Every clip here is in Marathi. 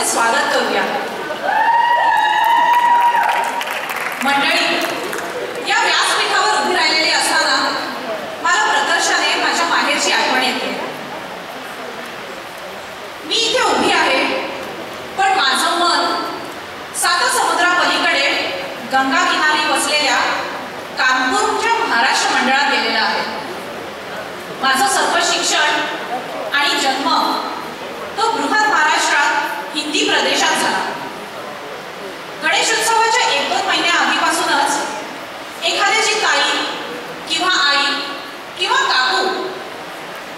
आपण स्वागत करूया। मंडळी, या व्यासपीठावर उभी राहिलेली असताना मला प्रकर्षाने माझ्या माहेरची आठवण येते। मी इथे उभी आहे, पण माझं मन साता समुद्रापलीकडे गंगा किनारी वसलेल्या कानपूरच्या महाराष्ट्र मंडळात गेलेलं आहे। माझं सर्व शिक्षण आणि जन्म तो बृहत महाराष्ट्रात हिंदी प्रदेशात झाला। गणेशोत्सवाच्या 1-2 महिन्या आधीपासूनच एखाद्याची ताई किंवा आई किंवा काकू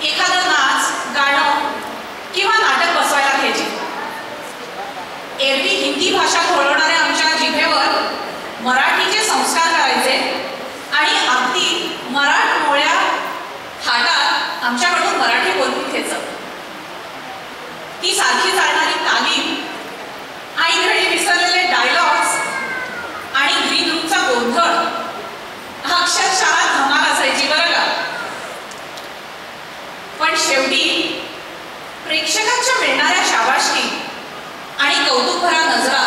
एखादं नाच, गाणं किंवा नाटक बसवायला घ्यायचे। एरवी हिंदी भाषा बोलणाऱ्या आमच्या जिभेवर मराठीचे संस्कार करायचे आणि अगदी मराठमोळ्या थाटात आमच्याकडून मराठी बोलून घ्यायचं। ती सारखी चालणारी तालीम आणि घरी विसरलेले डायलॉग्स आणि ग्रीन रूमचा गोंधळ अक्षरशः धमाल असायची बरं का। पण शेवटी प्रेक्षकांच्या मिळणाऱ्या शाबासकी आणि कौतुकभरा नजरा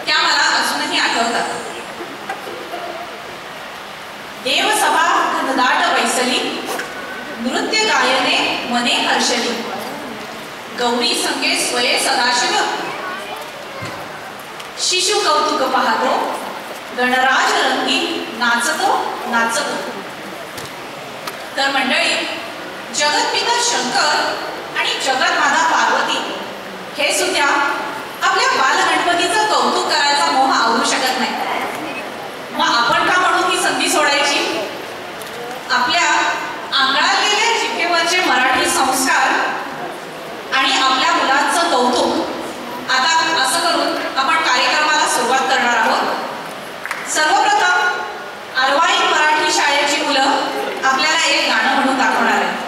त्या मला अजूनही आठवतात। देवसभा घनदाट वैसली, नृत्य गायने मने हर्षली, गौरी संगे स्वये सदाशिव, शिशु कौतुक पाहतो, गणराज रंगी नाचतो नाचतो। तर मंडळी, जगतपिता शंकर आणि जगतमाता पार्वती हे सुद्धा आपल्या बालगणपतीचं कौतुक करायचा मोह आवरू शकत नाही। मग आपण का म्हणून ही संधी सोडायची? आपल्या आंगळालेल्या जिभेवरचे मराठी संस्कार आणि आपल्या मुलांचं कौतुक आता असं करून आपण कार्यक्रमाला सुरुवात करणार आहोत। सर्वप्रथम आरवाई मराठी शाळेची मुलं आपल्याला एक गाणं म्हणून दाखवणार आहेत।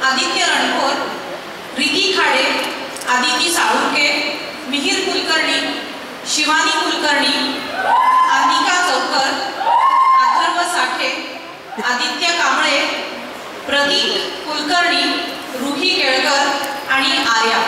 आदित्य रणखोर, रिती खाडे, आदिती साळुंके, मिहिर कुलकर्णी, शिवानी कुलकर्णी, अनिका चौकर, अथर्व साठे, आदित्य कांबळे, प्रदीप कुलकर्णी, रुही केळकर आणि आर्या।